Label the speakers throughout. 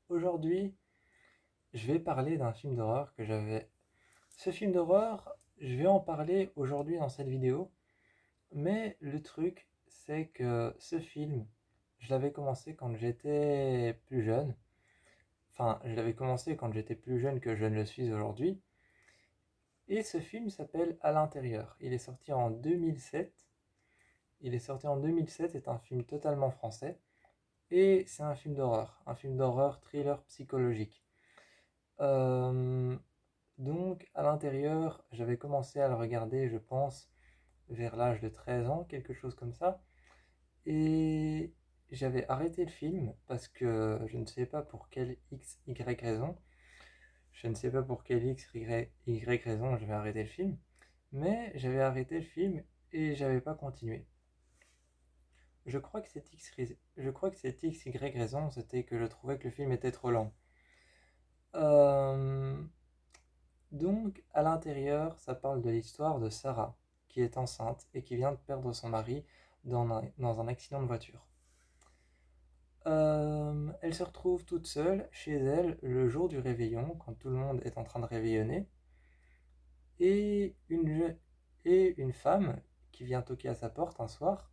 Speaker 1: Aujourd'hui, je vais parler d'un film d'horreur que j'avais. Ce film d'horreur, je vais en parler aujourd'hui dans cette vidéo, mais le truc, c'est que ce film, je l'avais commencé quand j'étais plus jeune. Enfin, je l'avais commencé quand j'étais plus jeune que je ne le suis aujourd'hui. Et ce film s'appelle À l'intérieur. Il est sorti en 2007. Il est sorti en 2007, c'est un film totalement français. Et c'est un film d'horreur thriller psychologique. Euh, Donc, à l'intérieur, j'avais commencé à le regarder, je pense, vers l'âge de 13 ans, quelque chose comme ça. Et j'avais arrêté le film parce que je ne sais pas pour quelle X, Y raison. Je ne sais pas pour quelle X, Y raison j'avais arrêté le film. Mais j'avais arrêté le film et j'avais pas continué. Je crois que cette X, Y raison, c'était que je trouvais que le film était trop lent. Euh, Donc, à l'intérieur, ça parle de l'histoire de Sarah, qui est enceinte et qui vient de perdre son mari dans un accident de voiture. Elle se retrouve toute seule chez elle le jour du réveillon, quand tout le monde est en train de réveillonner, et une femme qui vient toquer à sa porte un soir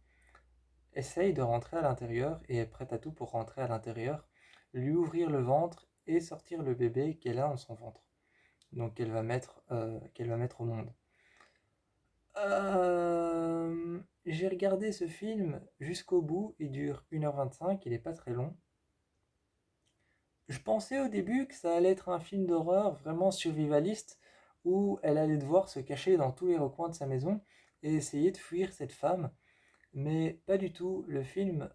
Speaker 1: essaye de rentrer à l'intérieur et est prête à tout pour rentrer à l'intérieur, lui ouvrir le ventre et sortir le bébé qu'elle a dans son ventre, donc qu'elle va mettre au monde. J'ai regardé ce film jusqu'au bout, il dure 1h25, il est pas très long. Je pensais au début que ça allait être un film d'horreur vraiment survivaliste, où elle allait devoir se cacher dans tous les recoins de sa maison et essayer de fuir cette femme, mais pas du tout. Le film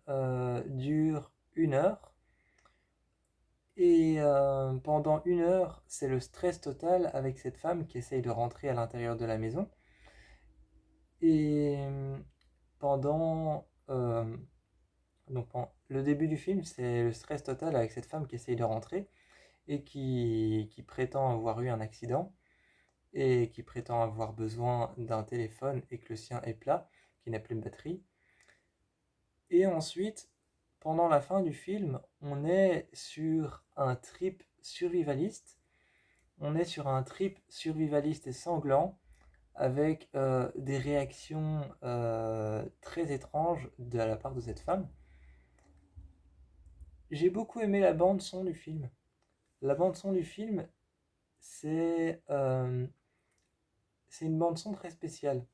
Speaker 1: dure 1 heure, et pendant 1 heure, c'est le stress total avec cette femme qui essaye de rentrer à l'intérieur de la maison. Et pendant le début du film, c'est le stress total avec cette femme qui essaye de rentrer et qui prétend avoir eu un accident et qui prétend avoir besoin d'un téléphone et que le sien est plat, qui n'a plus de batterie. Et ensuite, pendant la fin du film, on est sur un trip survivaliste. On est sur un trip survivaliste et sanglant avec des réactions très étranges de la part de cette femme. J'ai beaucoup aimé la bande son du film. La bande son du film, c'est euh, c'est une bande son très spéciale.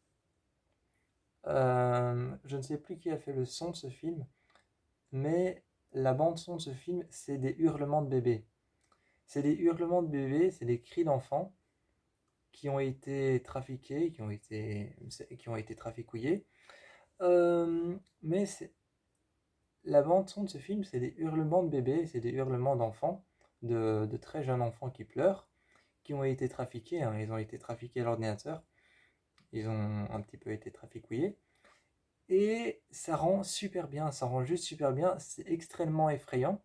Speaker 1: Je ne sais plus qui a fait le son de ce film, mais la bande son de ce film, c'est des hurlements de bébés. C'est des hurlements de bébés, c'est des cris d'enfants qui ont été trafiqués, qui ont été traficouillés. Mais la bande son de ce film, c'est des hurlements de bébés, c'est des hurlements d'enfants, de très jeunes enfants qui pleurent, qui ont été trafiqués, hein. Ils ont été trafiqués à l'ordinateur, ils ont un petit peu été traficouillés. Et ça rend super bien, ça rend juste super bien, c'est extrêmement effrayant.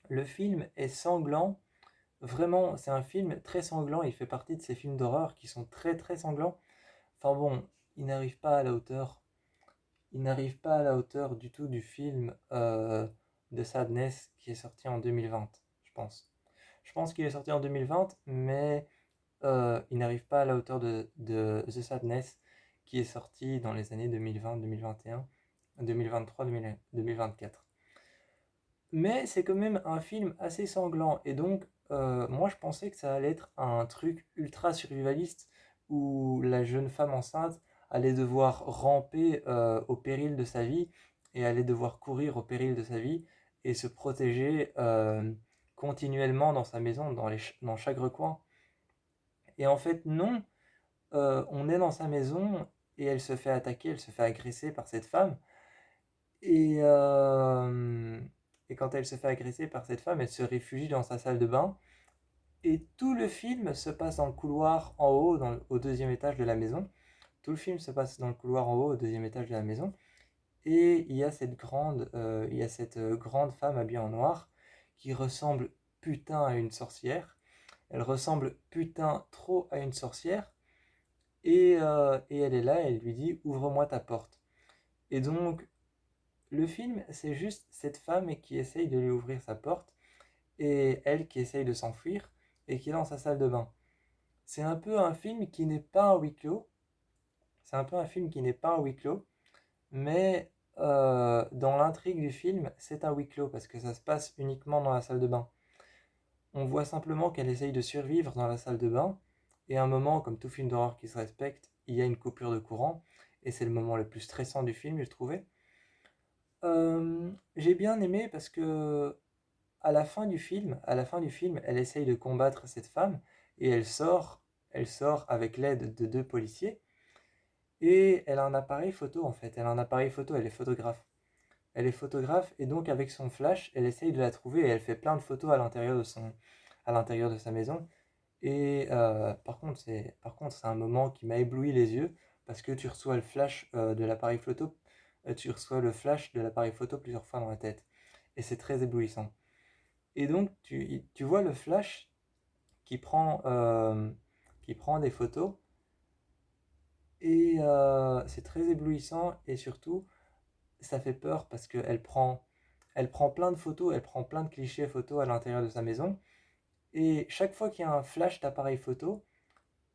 Speaker 1: Le film est sanglant, vraiment, c'est un film très sanglant, il fait partie de ces films d'horreur qui sont très très sanglants. Enfin bon, il n'arrive pas à la hauteur, il n'arrive pas à la hauteur du tout du film de Sadness qui est sorti en 2020, je pense. Je pense qu'il est sorti en 2020, mais il n'arrive pas à la hauteur de The Sadness qui est sorti dans les années 2020, 2021, 2023, 2024. Mais c'est quand même un film assez sanglant. Et donc, moi, je pensais que ça allait être un truc ultra survivaliste où la jeune femme enceinte allait devoir ramper au péril de sa vie et allait devoir courir au péril de sa vie et se protéger continuellement dans sa maison, dans chaque recoin. Et en fait, non, on est dans sa maison et elle se fait attaquer, elle se fait agresser par cette femme. Et, euh, et quand elle se fait agresser par cette femme, elle se réfugie dans sa salle de bain. Et tout le film se passe dans le couloir en haut, au deuxième étage de la maison. Tout le film se passe dans le couloir en haut, au deuxième étage de la maison. Et il y a cette grande femme habillée en noir qui ressemble putain à une sorcière. Elle ressemble putain trop à une sorcière. Et elle est là, elle lui dit ouvre-moi ta porte. Et donc Le film, c'est juste cette femme qui essaye de lui ouvrir sa porte et elle qui essaye de s'enfuir et qui est dans sa salle de bain. C'est un peu un film qui n'est pas un huis clos. C'est un peu un film qui n'est pas un huis clos, mais dans l'intrigue du film, c'est un huis clos parce que ça se passe uniquement dans la salle de bain. On voit simplement qu'elle essaye de survivre dans la salle de bain, et à un moment, comme tout film d'horreur qui se respecte, il y a une coupure de courant, et c'est le moment le plus stressant du film, j'ai trouvé. J'ai bien aimé parce que à la fin du film, elle essaye de combattre cette femme, et elle sort avec l'aide de deux policiers, et elle a un appareil photo en fait, elle a un appareil photo, elle est photographe. Elle est photographe et donc avec son flash, elle essaye de la trouver et elle fait plein de photos à l'intérieur de sa maison. Et par contre, c'est un moment qui m'a ébloui les yeux parce que tu reçois le flash de l'appareil photo, tu reçois le flash de l'appareil photo plusieurs fois dans la tête. Et c'est très éblouissant. Et donc tu vois le flash qui prend des photos et c'est très éblouissant et surtout ça fait peur parce elle prend plein de photos, elle prend plein de clichés photos à l'intérieur de sa maison. Et chaque fois qu'il y a un flash d'appareil photo,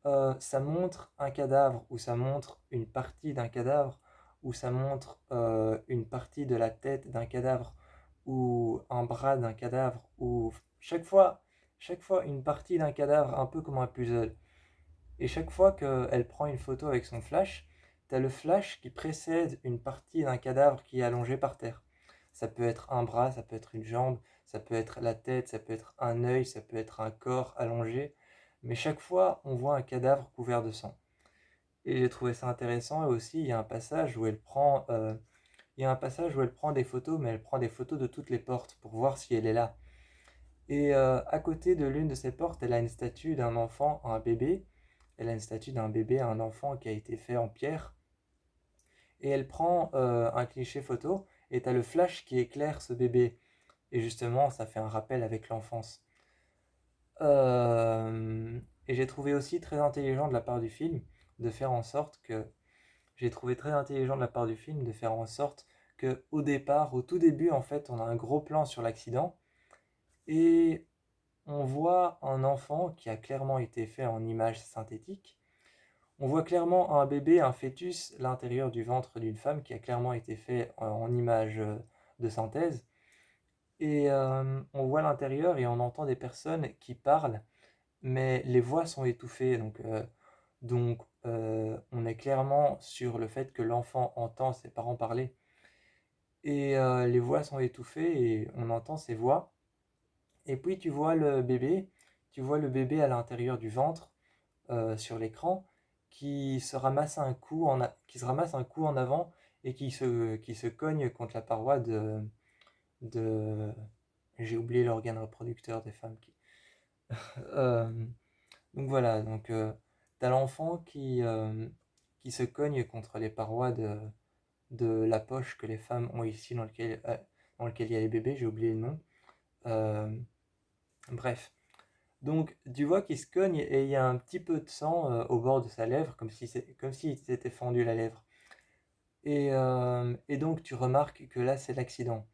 Speaker 1: ça montre un cadavre, ou ça montre une partie d'un cadavre, ou ça montre une partie de la tête d'un cadavre, ou un bras d'un cadavre, ou chaque fois une partie d'un cadavre, un peu comme un puzzle. Et chaque fois qu'elle prend une photo avec son flash, tu as le flash qui précède une partie d'un cadavre qui est allongé par terre. Ça peut être un bras, ça peut être une jambe, ça peut être la tête, ça peut être un œil, ça peut être un corps allongé. Mais chaque fois, on voit un cadavre couvert de sang. Et j'ai trouvé ça intéressant. Et aussi, il y a un passage où il y a un passage où elle prend des photos, mais elle prend des photos de toutes les portes pour voir si elle est là. Et à côté de l'une de ces portes, elle a une statue d'un enfant, un bébé. Elle a une statue d'un bébé, un enfant qui a été fait en pierre. Et elle prend un cliché photo et t'as le flash qui éclaire ce bébé. Et justement, ça fait un rappel avec l'enfance. Et j'ai trouvé aussi très intelligent de la part du film de faire en sorte que j'ai trouvé très intelligent de la part du film de faire en sorte que au départ, au tout début, en fait, on a un gros plan sur l'accident et on voit un enfant qui a clairement été fait en image synthétique. On voit clairement un bébé, un fœtus, l'intérieur du ventre d'une femme qui a clairement été fait en image de synthèse. Et on voit l'intérieur et on entend des personnes qui parlent, mais les voix sont étouffées. On est clairement sur le fait que l'enfant entend ses parents parler. Et les voix sont étouffées et on entend ces voix. Et puis tu vois le bébé à l'intérieur du ventre sur l'écran qui se ramasse un coup en avant et qui se cogne contre la paroi de j'ai oublié l'organe reproducteur des femmes. Euh, donc voilà, t'as l'enfant qui se cogne contre les parois de la poche que les femmes ont ici dans lequel il y a les bébés, j'ai oublié le nom. Euh, bref. Donc, tu vois qu'il se cogne et il y a un petit peu de sang au bord de sa lèvre, comme s'il s'était fendu la lèvre. Et donc, tu remarques que là, c'est l'accident.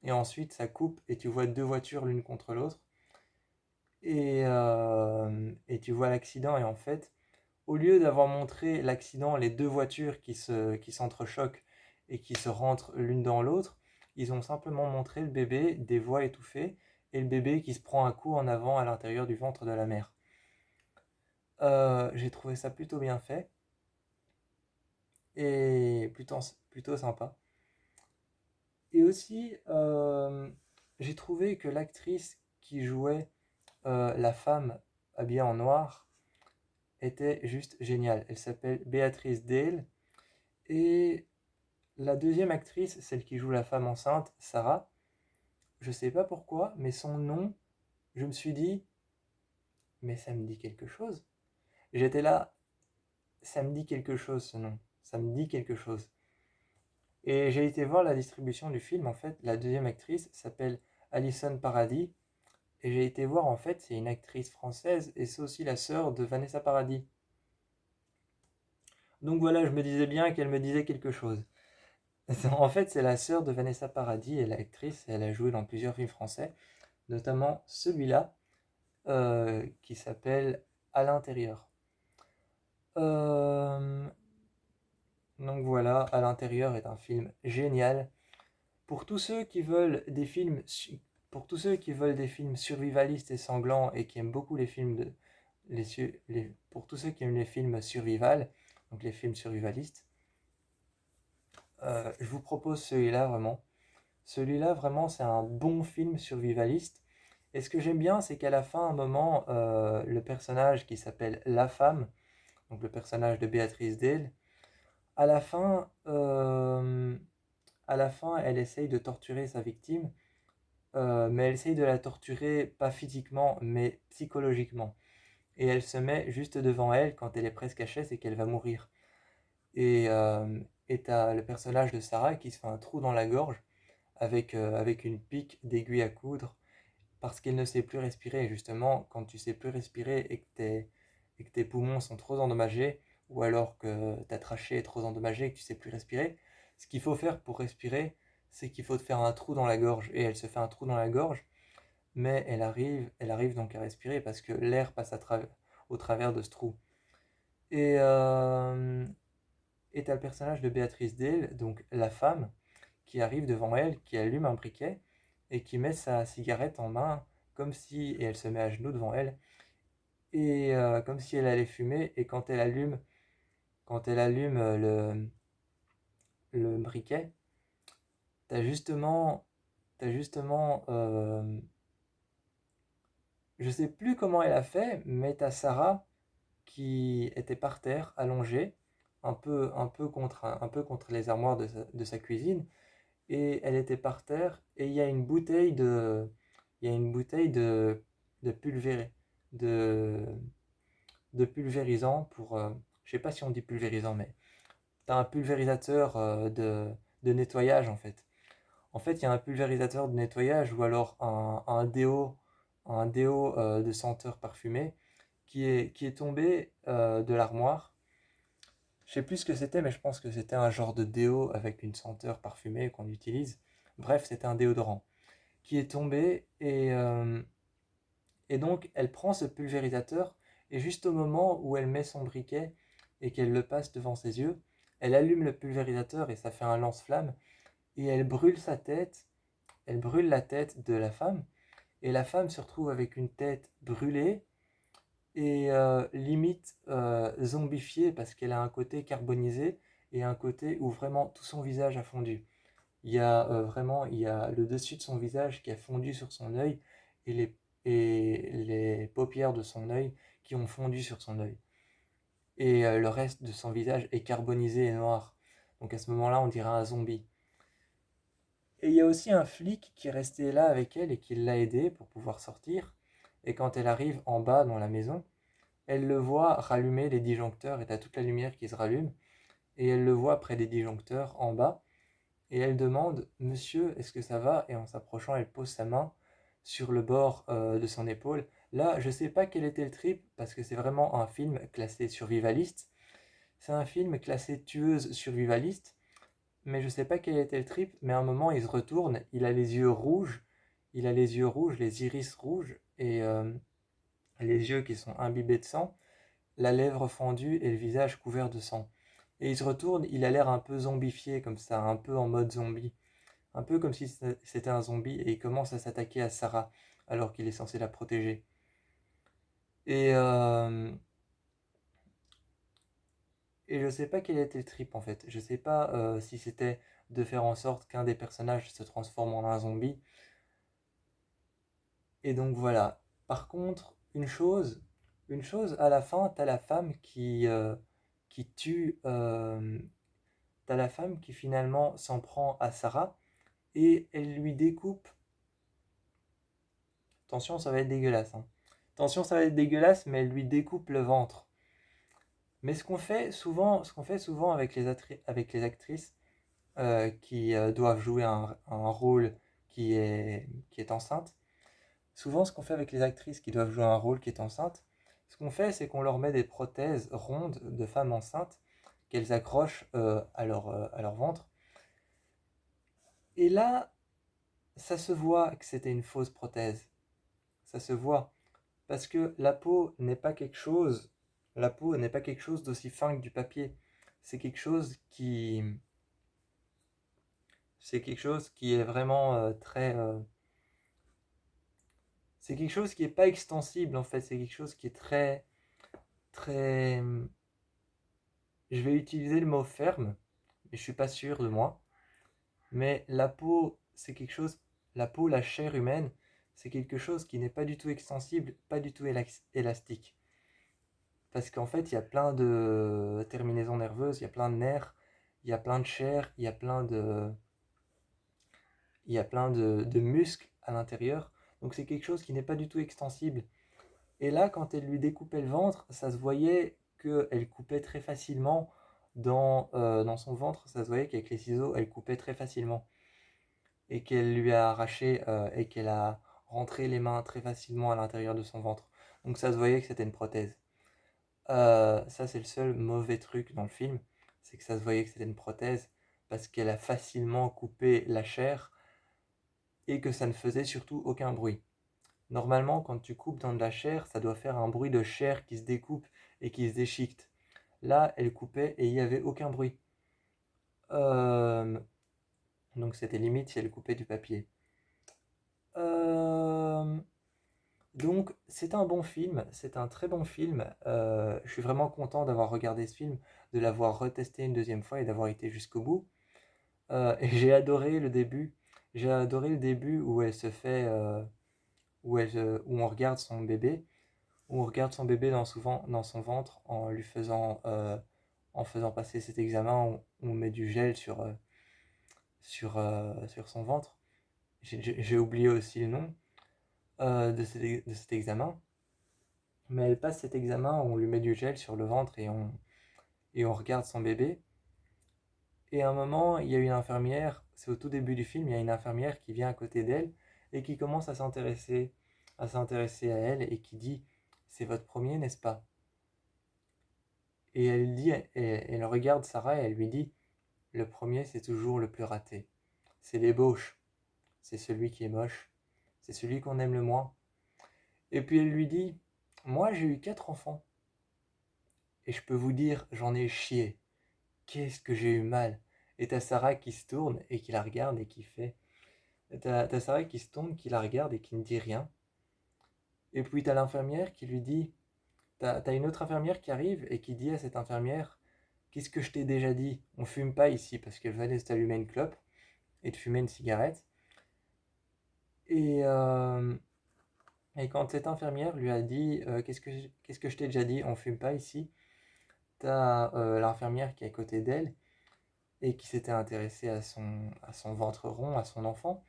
Speaker 1: Et ensuite, ça coupe et tu vois deux voitures l'une contre l'autre. Et tu vois l'accident. Et en fait, au lieu d'avoir montré l'accident, les deux voitures qui s'entrechoquent et qui se rentrent l'une dans l'autre, ils ont simplement montré le bébé, des voix étouffées, et le bébé qui se prend un coup en avant à l'intérieur du ventre de la mère. J'ai trouvé ça plutôt bien fait et plutôt sympa. Et aussi, j'ai trouvé que l'actrice qui jouait la femme habillée en noir était juste géniale. Elle s'appelle Béatrice Dale. Et la deuxième actrice, celle qui joue la femme enceinte, Sarah, je sais pas pourquoi, mais son nom, je me suis dit, mais ça me dit quelque chose. J'étais là, ça me dit quelque chose ce nom. Ça me dit quelque chose. Et j'ai été voir la distribution du film. En fait, la deuxième actrice s'appelle Alison Paradis. Et j'ai été voir, en fait, c'est une actrice française et c'est aussi la sœur de Vanessa Paradis. Donc voilà, je me disais bien qu'elle me disait quelque chose. En fait, c'est la sœur de Vanessa Paradis, elle est actrice, et elle a joué dans plusieurs films français, notamment celui-là, qui s'appelle À l'intérieur. Euh, donc voilà, À l'intérieur est un film génial. Pour tous ceux qui veulent des films, pour tous ceux qui veulent des films survivalistes et sanglants et qui aiment beaucoup les films pour tous ceux qui aiment les films survival, donc les films survivalistes, je vous propose celui-là vraiment. Celui-là vraiment, c'est un bon film survivaliste. Et ce que j'aime bien, c'est qu'à la fin, à un moment, le personnage qui s'appelle La Femme, donc le personnage de Béatrice Dale, à la fin, euh, à la fin, elle essaye de torturer sa victime. Mais elle essaye de la torturer pas physiquement, mais psychologiquement. Et elle se met juste devant elle quand elle est presque cachée, c'est qu'elle va mourir. Et t'as le personnage de Sarah qui se fait un trou dans la gorge avec une pique d'aiguille à coudre parce qu'elle ne sait plus respirer. Et justement, quand tu sais plus respirer et que tes poumons sont trop endommagés, ou alors que ta trachée est trop endommagée et que tu sais plus respirer, ce qu'il faut faire pour respirer, c'est qu'il faut te faire un trou dans la gorge. Et elle se fait un trou dans la gorge, mais elle arrive donc à respirer parce que l'air passe au travers de ce trou. Et t'as le personnage de Béatrice Dale, donc la femme, qui arrive devant elle, qui allume un briquet et qui met sa cigarette en main, comme si, et elle se met à genoux devant elle, et comme si elle allait fumer, et quand elle allume le briquet, t'as justement, t'as justement, je sais plus comment elle a fait, mais t'as Sarah qui était par terre, allongée, un peu contre les armoires de sa cuisine, et elle était par terre, et il y a une bouteille de, de, de pulvérisant pour, je sais pas si on dit pulvérisant, mais t'as un pulvérisateur de nettoyage en fait. En fait, il y a un pulvérisateur de nettoyage ou alors un déo de senteur parfumée qui est tombé de l'armoire. Je sais plus ce que c'était, mais je pense que c'était un genre de déo avec une senteur parfumée qu'on utilise. Bref, c'était un déodorant qui est tombé et donc elle prend ce pulvérisateur et juste au moment où elle met son briquet et qu'elle le passe devant ses yeux, elle allume le pulvérisateur et ça fait un lance-flamme et elle brûle sa tête, elle brûle la tête de la femme et la femme se retrouve avec une tête brûlée et limite zombifiée parce qu'elle a un côté carbonisé et un côté où vraiment tout son visage a fondu. Il y a le dessus de son visage qui a fondu sur son œil et les paupières de son œil qui ont fondu sur son œil. Et le reste de son visage est carbonisé et noir. Donc à ce moment-là, on dirait un zombie. Et il y a aussi un flic qui est resté là avec elle et qui l'a aidée pour pouvoir sortir. Et quand elle arrive en bas dans la maison, elle le voit rallumer les disjoncteurs et t'as toute la lumière qui se rallume. Et elle le voit près des disjoncteurs en bas. Et elle demande: Monsieur, est-ce que ça va? Et en s'approchant, elle pose sa main sur le bord de son épaule. Là, je sais pas quel était le trip, parce que c'est vraiment un film classé survivaliste. C'est un film classé tueuse survivaliste, mais je sais pas quel était le trip, mais à un moment, il se retourne, il a les yeux rouges, il a les yeux rouges, les iris rouges, et les yeux qui sont imbibés de sang, la lèvre fendue et le visage couvert de sang. Et il se retourne, il a l'air un peu zombifié comme ça, un peu en mode zombie. Un peu comme si c'était un zombie et il commence à s'attaquer à Sarah alors qu'il est censé la protéger. Et, euh, et je sais pas quel était le trip en fait. Je sais pas si c'était de faire en sorte qu'un des personnages se transforme en un zombie. Et donc voilà. Par contre, une chose à la fin, t'as la femme qui tue. T'as la femme qui finalement s'en prend à Sarah et elle lui découpe. Attention, ça va être dégueulasse, hein. Attention, ça va être dégueulasse, mais elle lui découpe le ventre. Mais ce qu'on fait souvent avec avec les actrices qui doivent jouer un rôle qui est enceinte, souvent ce qu'on fait avec les actrices qui doivent jouer un rôle qui est enceinte, ce qu'on fait, c'est qu'on leur met des prothèses rondes de femmes enceintes qu'elles accrochent à leur ventre. Et là, ça se voit que c'était une fausse prothèse. Ça se voit. Parce que la peau n'est pas quelque chose d'aussi fin que du papier. C'est quelque chose qui, c'est quelque chose qui est vraiment c'est quelque chose qui est pas extensible en fait. C'est quelque chose qui est très, je vais utiliser le mot ferme, mais je suis pas sûr de moi. Mais la peau, c'est quelque chose, la peau, la chair humaine, c'est quelque chose qui n'est pas du tout extensible, pas du tout élastique. Parce qu'en fait, il y a plein de terminaisons nerveuses, il y a plein de nerfs, il y a plein de chair, il y a plein de muscles à l'intérieur. Donc c'est quelque chose qui n'est pas du tout extensible. Et là, quand elle lui découpait le ventre, ça se voyait qu'elle coupait très facilement dans son ventre. Ça se voyait qu'avec les ciseaux, elle coupait très facilement. Et qu'elle lui a arraché et qu'elle a rentré les mains très facilement à l'intérieur de son ventre. Donc ça se voyait que c'était une prothèse. Ça, c'est le seul mauvais truc dans le film, c'est que ça se voyait que c'était une prothèse parce qu'elle a facilement coupé la chair et que ça ne faisait surtout aucun bruit. Normalement, quand tu coupes dans de la chair, ça doit faire un bruit de chair qui se découpe et qui se déchiquette. Là, elle coupait et il n'y avait aucun bruit. Euh, donc c'était limite si elle coupait du papier. Euh, Donc, c'est un bon film, c'est un très bon film. Je suis vraiment content d'avoir regardé ce film, de l'avoir retesté une deuxième fois et d'avoir été jusqu'au bout. Et j'ai adoré le début. J'ai adoré le début où elle se fait, où on regarde son bébé, où on regarde son bébé dans son ventre en faisant passer cet examen où on met du gel sur son ventre. J'ai oublié aussi le nom de cet examen. Mais elle passe cet examen où on lui met du gel sur le ventre et on regarde son bébé. Et à un moment, il y a une infirmière, c'est au tout début du film, il y a une infirmière qui vient à côté d'elle et qui commence à s'intéresser à elle et qui dit, c'est votre premier, n'est-ce pas? Et elle dit, elle regarde Sarah et elle lui dit, le premier, c'est toujours le plus raté. C'est l'ébauche, c'est celui qui est moche, c'est celui qu'on aime le moins. Et puis elle lui dit, moi j'ai eu 4 enfants et je peux vous dire, j'en ai chié. Qu'est-ce que j'ai eu mal. Et t'as Sarah qui se tourne et qui la regarde et qui fait. T'as Sarah qui se tourne, qui la regarde et qui ne dit rien. Et puis t'as l'infirmière qui lui dit. T'as une autre infirmière qui arrive et qui dit à cette infirmière, qu'est-ce que je t'ai déjà dit? On fume pas ici, parce qu'elle venait de s'allumer une clope et de fumer une cigarette. Et, euh, et quand cette infirmière lui a dit, qu'est-ce que je t'ai déjà dit? On fume pas ici. T'as l'infirmière qui est à côté d'elle et qui s'était intéressée à son ventre rond, à son enfant,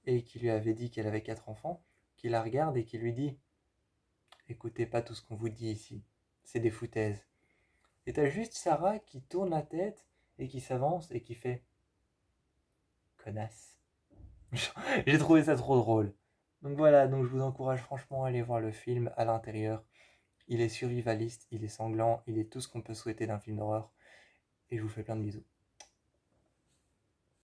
Speaker 1: et qui lui avait dit qu'elle avait 4 enfants, qui la regarde et qui lui dit, écoutez pas tout ce qu'on vous dit ici, c'est des foutaises. Et t'as juste Sarah qui tourne la tête et qui s'avance et qui fait connasse. J'ai trouvé ça trop drôle. Donc voilà, donc je vous encourage franchement à aller voir le film à l'intérieur. Il est survivaliste, il est sanglant, il est tout ce qu'on peut souhaiter d'un film d'horreur. Et je vous fais plein de bisous.